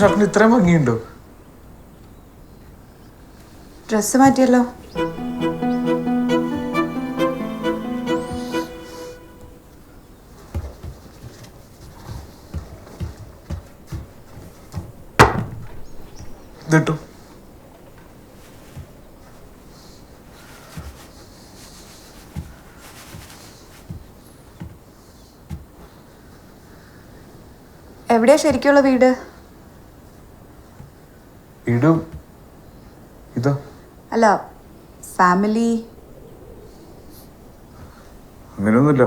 ഷർട്ടിന് ഇത്രയും ഭംഗിയുണ്ടോ? ഡ്രസ്സ് മാറ്റിയല്ലോ. ഇതിട്ടു. എവിടെയാ ശരിക്കുള്ള വീട്? വീട് ഇതാ. അല്ല, ഫാമിലി അങ്ങനെയൊന്നുമില്ല.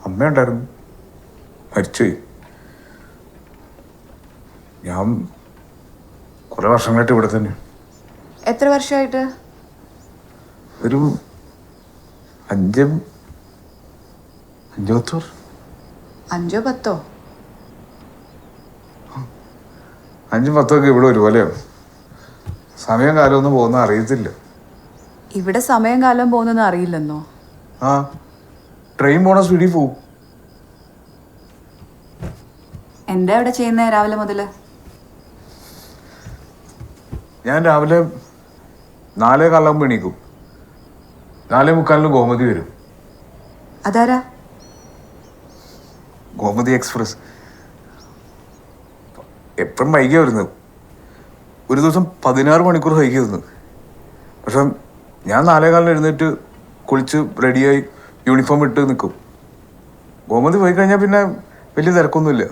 അമ്മയുണ്ടായിരുന്നു, മരിച്ചുപോയി. ഞാൻ കുറെ വർഷങ്ങളായിട്ട് ഇവിടെ തന്നെ. എത്ര വർഷമായിട്ട്? ഒരു 5-10 വർഷം. 5-10? 5-10 ഇവിടെ ഒരുപോലെയാണ്. സമയം കാലമൊന്നും പോകുന്ന അറിയത്തില്ല. ഇവിടെ സമയം കാലം പോകുന്നൊന്നും അറിയില്ലെന്നോ? ആ, ട്രെയിൻ പോണ സ്പീഡിൽ പോവും. എന്താ ഇവിടെ ചെയ്യുന്നത് രാവിലെ മുതൽ? ഞാൻ രാവിലെ 4:15 എണീക്കും. 4:45 ഗോമതി വരും. അതാരാ? ഗോമതി എക്സ്പ്രസ്. എപ്പോഴും വൈകിയ വരുന്നത്. ഒരു ദിവസം 16 മണിക്കൂർ വൈകി വരുന്നു. പക്ഷെ ഞാൻ 4:15 എഴുന്നേറ്റ് കുളിച്ച് റെഡിയായി യൂണിഫോം ഇട്ട് നിൽക്കും. ഗോമതി പോയി കഴിഞ്ഞാൽ പിന്നെ വലിയ തിരക്കൊന്നുമില്ല.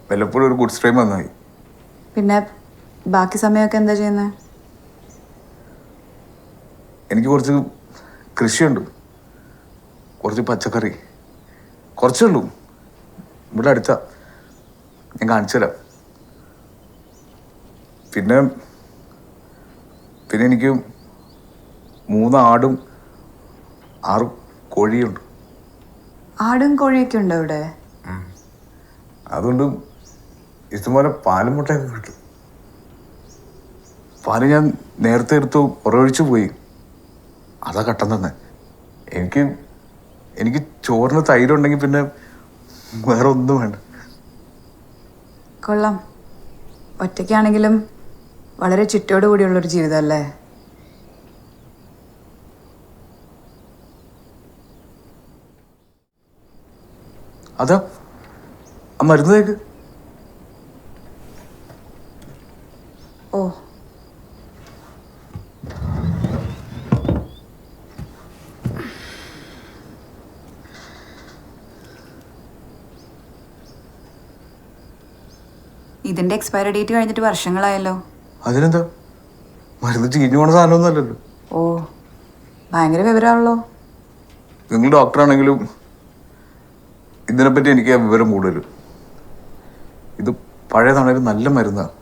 വല്ലപ്പോഴും ഒരു ഗുഡ്സ് ട്രെയിൻ വന്നായി. പിന്നെ ബാക്കി സമയമൊക്കെ എന്താ ചെയ്യുന്നത്? എനിക്ക് കുറച്ച് കൃഷിയുണ്ട്, കുറച്ച് പച്ചക്കറി, കുറച്ചേ ഉള്ളൂ. ഇവിടെ അടുത്ത ഞാൻ കാണിച്ചു തരാം. പിന്നെ എനിക്ക് 3 ആടും 6 കോഴിയുണ്ട്. ആടും കോഴിയൊക്കെ ഉണ്ടോ ഇവിടെ? അതുകൊണ്ട് ഇതുപോലെ പാലും മുട്ടയൊക്കെ കിട്ടും. പാല് ഞാൻ നേരത്തെ എടുത്ത് ഉറവഴിച്ചു പോയി. അതാ കട്ടൻ തന്നെ. എനിക്ക് ചോറിന് തൈരുണ്ടെങ്കിൽ പിന്നെ വേറെ ഒന്നും വേണ്ട. കൊള്ളാം. ഒറ്റയ്ക്കാണെങ്കിലും വളരെ ചുറ്റോടു കൂടിയുള്ളൊരു ജീവിതം അല്ലേ? അതാ ആ മരുന്ന് തേക്ക്. ഓ, ഇതിന്റെ എക്സ്പയറി ഡേറ്റ് കഴിഞ്ഞിട്ട് വർഷങ്ങളായല്ലോ. അതിനെന്താ, മരുന്ന് ചീഞ്ഞു പോണ സാധനമൊന്നും അല്ലല്ലോ. ഓ, ഭയങ്കര വിവരമാണല്ലോ. നിങ്ങൾ ഡോക്ടറാണെങ്കിലും ഇതിനെപ്പറ്റി എനിക്ക് വിവരം കൂടുതൽ. ഇത് പഴയതാണെങ്കിലും നല്ല മരുന്നാണ്.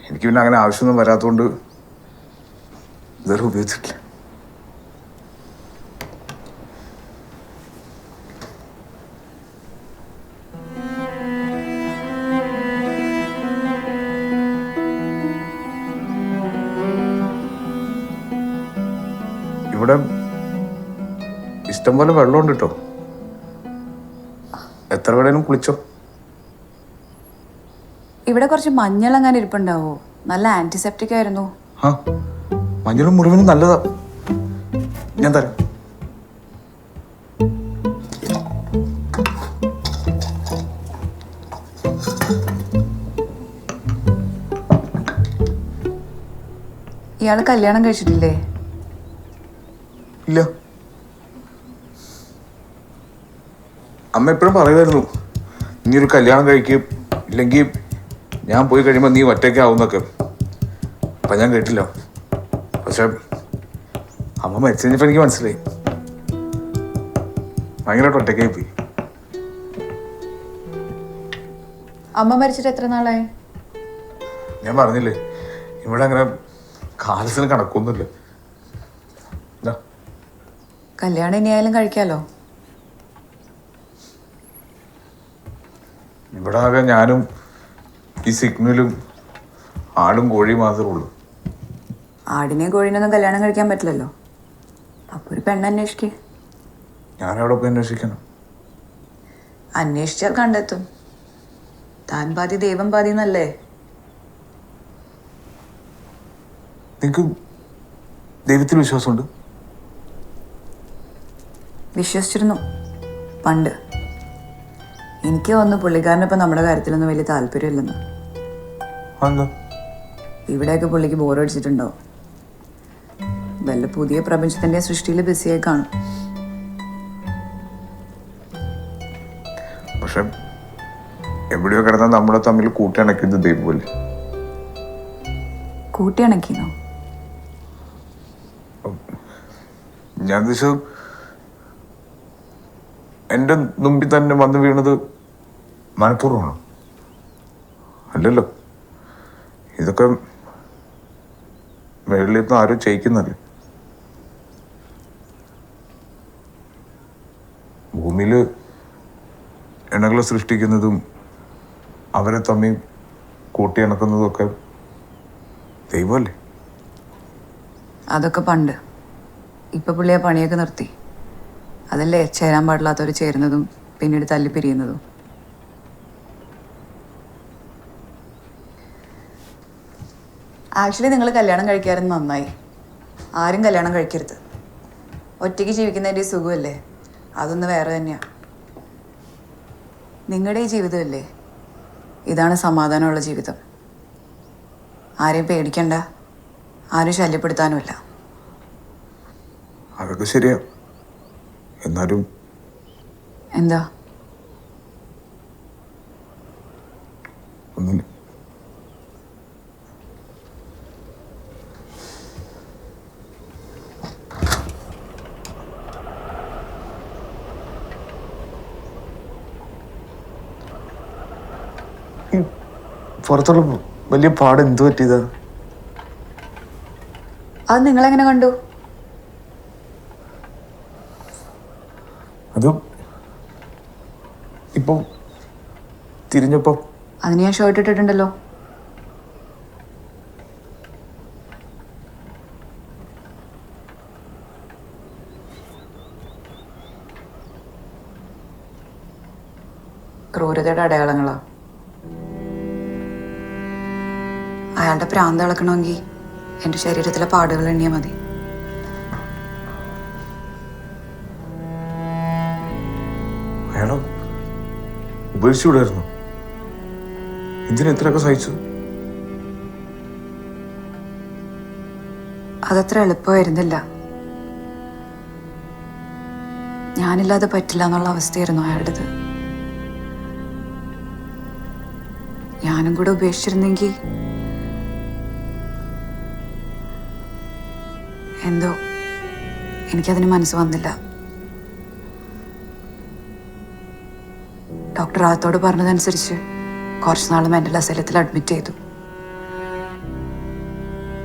എനിക്ക് പിന്നെ അങ്ങനെ ആവശ്യമൊന്നും വരാത്തതുകൊണ്ട് ഇതുവരെ ഉപയോഗിച്ചിട്ടില്ല. ഇവിടെ ഇഷ്ടംപോലെ വെള്ളമുണ്ട് കേട്ടോ. എത്ര വേണേലും കുളിച്ചോ. ഇവിടെ കുറച്ച് മഞ്ഞളങ്ങനെ ഇരിപ്പുണ്ടാവോ? നല്ല ആന്റിസെപ്റ്റിക് ആയിരുന്നു. ആ, മഞ്ഞളും മുറിവിനും നല്ലതാ. ഞാൻ തരാം. ഇയാള് കല്യാണം കഴിച്ചിട്ടില്ലേ? ഇല്ല. അമ്മ എപ്പോഴും പറയുമായിരുന്നു, നീ ഒരു കല്യാണം കഴിക്കും, ഇല്ലെങ്കിൽ ഞാൻ പോയി കഴിയുമ്പോൾ നീ ഒറ്റയ്ക്കാവുന്നൊക്കെ. അപ്പം ഞാൻ കേട്ടില്ല. പക്ഷെ അമ്മ മരിച്ചു കഴിഞ്ഞപ്പോൾ എനിക്ക് മനസ്സിലായി, ഭയങ്കരമായിട്ട് ഒറ്റയ്ക്കായി പോയി. അമ്മ മരിച്ചിട്ട് എത്ര നാളായി? ഞാൻ പറഞ്ഞില്ലേ, ഇവിടെ അങ്ങനെ കാലത്തിന് കണക്കൊന്നുമില്ല. കല്യാണം ഇനിയായാലും കഴിക്കാലോ. ഇവിടെ ആകെ ഞാനും ഈ സിഗ്നലും ആടും കോഴിയും മാത്രമേ ഉള്ളൂ. ആടിനെയും കോഴിനൊന്നും കല്യാണം കഴിക്കാൻ പറ്റില്ലല്ലോ. അപ്പൊ ഒരു പെണ്ണ് അന്വേഷിക്കേ. ഞാനവിടെ പോയി അന്വേഷിക്കണം. അന്വേഷിച്ചാൽ കണ്ടെത്തും. താൻ പാതി ദൈവം പാതി എന്നല്ലേ? നിനക്ക് ദൈവത്തിൽ വിശ്വാസമുണ്ട്? വിശ്വസിച്ചിരുന്നു പണ്ട്. എനിക്ക് തോന്നുന്നു പുള്ളിക്കാരനിപ്പോൾ നമ്മുടെ കാര്യത്തിലൊന്നും വലിയ താല്പര്യമില്ലെന്ന്. എന്താ? ഇവിടെയൊക്കെ പുള്ളിക്ക് ബോറടിച്ചിട്ടുണ്ടാവും. വല്ല പുതിയ പ്രപഞ്ചത്തിന്റെ സൃഷ്ടിയിൽ ബിസിയായി കാണും. പക്ഷെ എവിടെയോ കിടന്നാൽ നമ്മളെ തമ്മിൽ കൂട്ടിയണക്കുന്നത് ദൈവമല്ലേ? കൂട്ടിയണക്കിനോ? ഞാൻ ഉദ്ദേശിച്ചത് എൻ്റെ മുമ്പിൽ തന്നെ വന്ന് വീണത് മനഃപൂർവ്വമാണ്. അല്ലല്ലോ, ഇതൊക്കെ വെള്ളിന്ന് ആരും ചെയ്യിക്കുന്നല്ലേ. ഭൂമിയിൽ ഇണകളെ സൃഷ്ടിക്കുന്നതും അവരെ തമ്മിൽ കൂട്ടിയിണക്കുന്നതും ഒക്കെ ദൈവമല്ലേ? അതൊക്കെ പണ്ട്. ഇപ്പൊ പുള്ളി ആ പണിയൊക്കെ നിർത്തി. അതല്ലേ ചേരാൻ പാടില്ലാത്തവർ ചേരുന്നതും പിന്നീട് തല്ലിപ്പിരിയുന്നതും. ആക്ച്വലി നിങ്ങൾ കല്യാണം കഴിക്കാറുണ്ട് നന്നായി. ആരും കല്യാണം കഴിക്കരുത്. ഒറ്റയ്ക്ക് ജീവിക്കുന്നതിൻ്റെ സുഖമല്ലേ, അതൊന്ന് വേറെ തന്നെയാണ്. നിങ്ങളുടെ ഈ ജീവിതമല്ലേ, ഇതാണ് സമാധാനമുള്ള ജീവിതം. ആരെയും പേടിക്കണ്ട, ആരും ശല്യപ്പെടുത്താനുമില്ല. അതൊക്കെ ശരിയാ. എന്നാലും എന്താ? ഒന്നില്ല. പുറത്തുള്ള വലിയ പാട് എന്തു പറ്റിയതാ? അത് നിങ്ങളെങ്ങനെ കണ്ടു? അത് ഇപ്പൊ തിരിഞ്ഞപ്പോ. അതിന് ഞാൻ ഷർട്ട് ഇട്ടിട്ടുണ്ടല്ലോ. ക്രൂരതയുടെ അടയാളങ്ങളാ. അയാളുടെ പ്രാന്ത് ഇളക്കണമെങ്കിൽ എൻ്റെ ശരീരത്തിലെ പാടുകൾ എണ്ണിയാൽ മതി. അയാളോ ഉപേക്ഷിച്ചുവിടായിരുന്നു? എന്തിനാ ഇത്രയൊക്കെ സഹിച്ചു? അതത്ര എളുപ്പമായിരുന്നില്ല. ഞാനില്ലാതെ പറ്റില്ല എന്നുള്ള അവസ്ഥയായിരുന്നു അയാളുടേത്. ഞാനും കൂടെ ഉപേക്ഷിച്ചിരുന്നെങ്കിൽ എന്തോ എനിക്കതിന് മനസ്സ് വന്നില്ല. ഡോക്ടർ ആത്തോട് പറഞ്ഞതനുസരിച്ച് കുറച്ചുനാൾ മെന്റൽ അസൈലത്തിൽ അഡ്മിറ്റ് ചെയ്തു.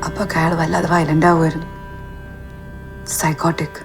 അപ്പൊ അയാൾ വല്ലാതെ വയലന്റ് ആവുമായിരുന്നു. സൈക്കോട്ടിക്.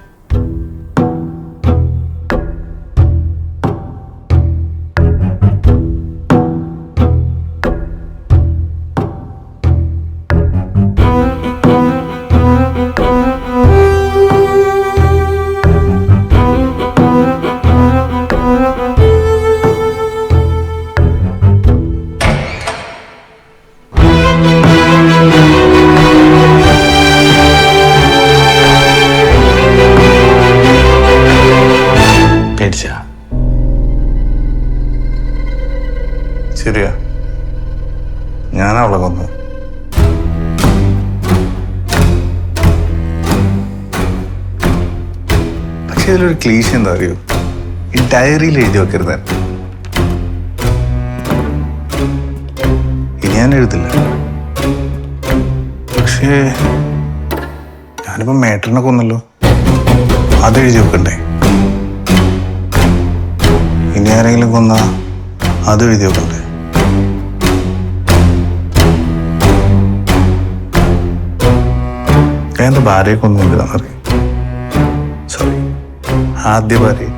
ശരിയാ, ഞാൻ അവളെ കൊന്നു. പക്ഷെ ഇതിലൊരു ക്ലീശ എന്താ അറിയോ? ഈ ഡയറിയിൽ എഴുതി വെക്കരുത്. ഇനി ഞാൻ എഴുതില്ല. പക്ഷേ ഞാനിപ്പോ മേട്ടറിനെ കൊന്നല്ലോ, അതെഴുതി വെക്കണ്ടേ? ഇനി ആരെങ്കിലും കൊന്നാ അത് എഴുതി വെക്കണ്ടേ? ഞാൻ എൻ്റെ ഭാര്യയെ കൊന്നുകൊണ്ടിരുന്നറിയാം. സോറി, ആദ്യ ഭാര്യ.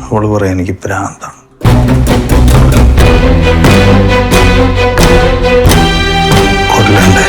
അവള് പറയാം എനിക്ക് ഭ്രാന്താണ്. കൊല്ലണ്ടേ?